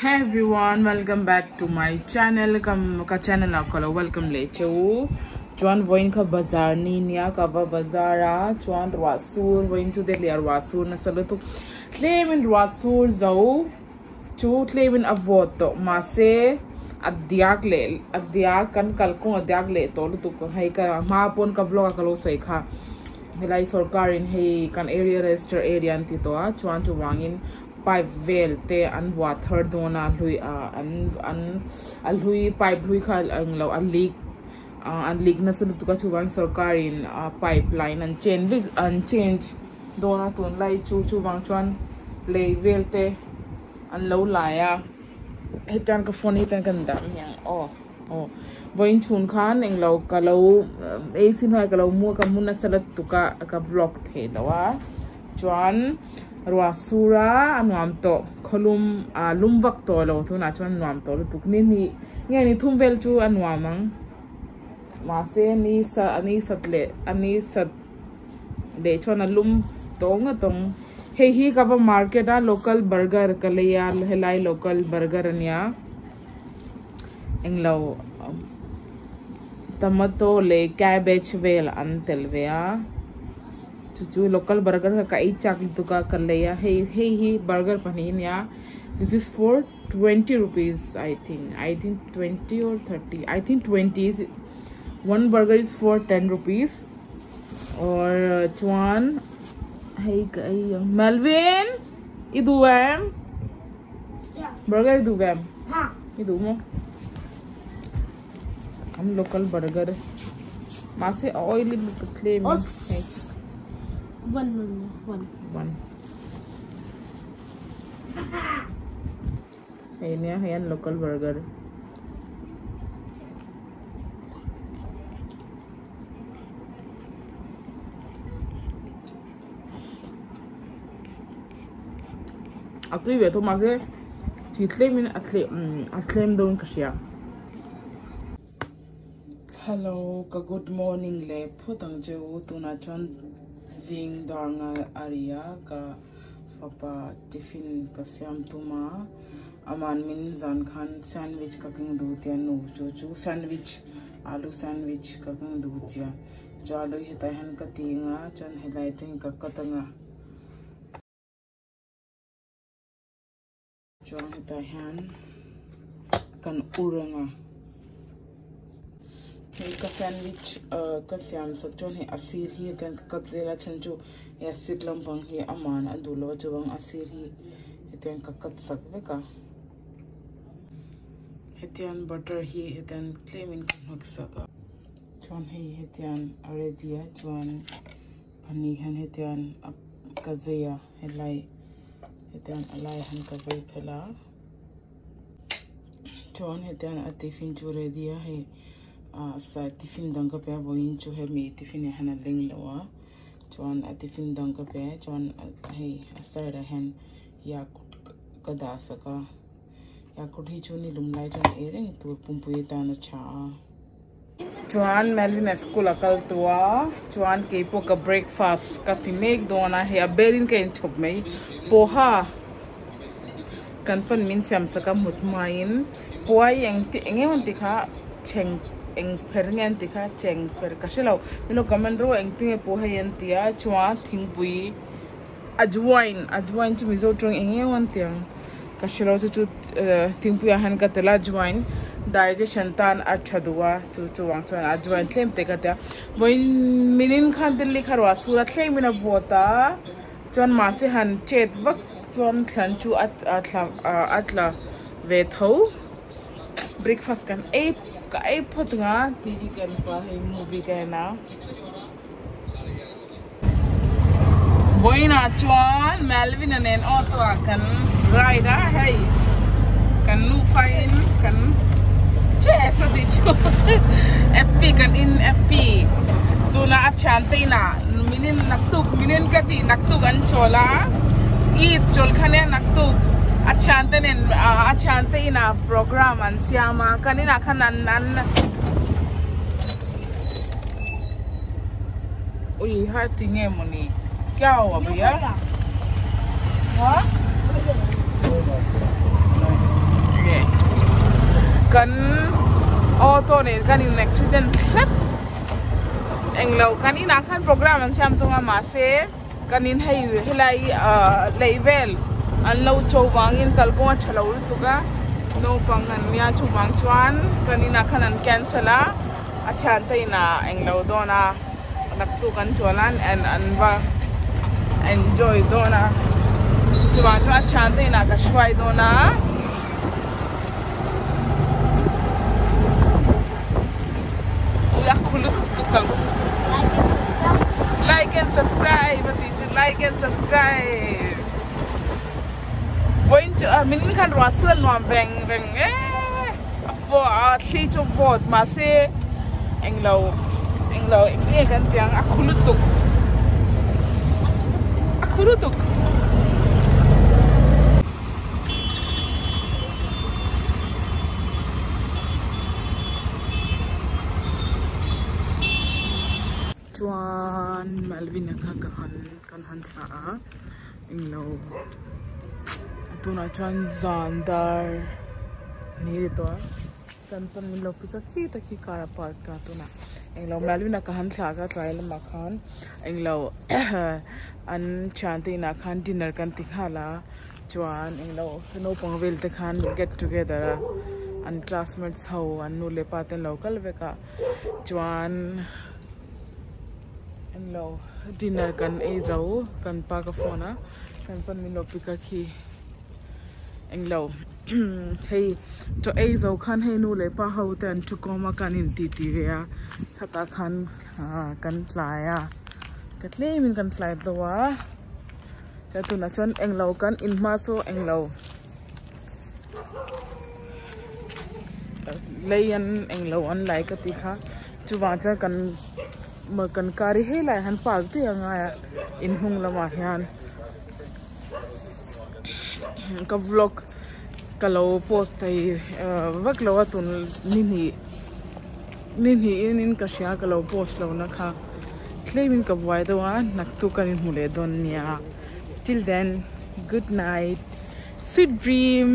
Hey everyone, welcome back to my channel. Ka channel akala welcome le chu. Chuan voin ka bazar ni nia ka ba bazara chuan rasur voin to dlehi rasur na salatu claim in rasur zau chu claim in avoto mase adyak kan kalko adyak le tolu tu ko hai ka ma pon ka vlog ka lo sai kha hilai sarkar in hei kan area register area anti to chuan chu wangin pipe veil te an water dona lui an lui pipe lui khal ang lo an leak na sulu tuka chuwang sarkarin pipeline an change dona tun lai chu wang chuan lei veil te an lo laya hetan ka phone hetan kan dam yang boin chun khan eng lo ka lo e sin ha ka lo mu ka mun na salat tuka ka vlog the lawa chuan Ruasura anuam to kolum lumbak to lo tu na chuan nuam to lu tuk ni nge ni thumvel chu anuamang mase ni sat le chuan alum tong hei hi ka ba market a local burger kaleya helai local burger ania englo tomato le cabbage vel an telvea Chuchu local burger ka chak tuka kaleya hey burger panin ya. This is for 20 rupees I think 20 or 30 I think 20 one burger is for 10 rupees or chuan hey Melvin iduam burger iduam idu mo am local burger mase oily to claim One. Ayan local burger. Atui beto mase claim doon kasya. Hello, good morning le putang jewu tuna chon zing daranga area ka papa tiffin ka siam tuma aman min zan khan sandwich ka king du tia no chu sandwich alu sandwich ka king du tia chalu hita han ka tinga chan highlighting ka katanga chon hita han kan uranga ka sandwich ka siam sa chon he asir hi ten ka katzela chanju ya sitlam bang hi aman adulo chawang asir hi ten ka kat sak veka hetian butter hi heten claim in maksaka chon he hetian aredia chon pani han hetian kazaya helai hetian alai han kazai phela chon hetian atifin chu redia he sa tiffin dangka pe voin chu he mi tiffin hana ling lawa chuan a tiffin dangka pe chuan hei asar da hen ya kada saka ya hi chu ni lumlai chuan ereng tu pumpui ta na cha chuan Melvin school akal tua chuan ke po ka breakfast ka timek dona he a berin ke chop mai poha kan pan min sam saka mutmain poai engem tikha cheng eng perngen tikha cheng per kaselo mino comment ro eng tinge po hayen tia chwa thingpui ajwain chu mizo trong enge wan tiang kaselo chu thingpui han ka tela ajwain digestion tan achadua chu wang chuan ajwain tlem te ka tia voin minin khan dilli kharwa sura thleng mina vota chuan ma se han chet wak chuan thlan chu atla ve tho breakfast kan ai phut nga TV kan pa hai movie ka na boina chuan Melvin anen auto kan rider hey kan nu fine kan chesa di chu FP kan in FP tuna achantina minin kati naktuk an chola eat chol khane naktuk achante ina program an siama kanina khanan ui ha tinge moni kya hua bhaiya ha auto ne kan in accident hep englo kan in akan program an sam tunga ma se kan in hei hilai level an lo chowangin talbonga thalo tuga no pangan nia chuwang chuan kan in akan an cancel a achan te na englo dona naktu kan chualan and anwa enjoy dona chuwang chuan achan te na ka shwai dona like and subscribe like and subscribe going to min kan rasul no beng for three to vote ma se englo ini kan tiang akulutuk chuan Melvin kan han thla a englo tuna chuan zandar ni to kan pan min lo pika ki kara park ka tuna englo Melvin ka han thla ka trial ma khan englo an chante na khan dinner kan ti khala chuan englo no pangvel te khan get together an classmates ho an nu le paten local veka chuan englo dinner kan e zau kan pa ka phone kan pan min lo pika ki englo hey to e zau khan he nu le pa ho ten chu koma kan in ti ya thata khan kan tlaya katle min kan tlai dawa ta tu na chon englo kan in ma so englo leyan englo an lai ka ti kha chuwa cha kan ma kan kari he lai han park ti anga in hung lama hian ka vlog kalo post tai vak lo atun ninhi in ka sha kalo post lo na kha claiming ka wai dawa nak tu kan in hule don nia till then good night sweet dream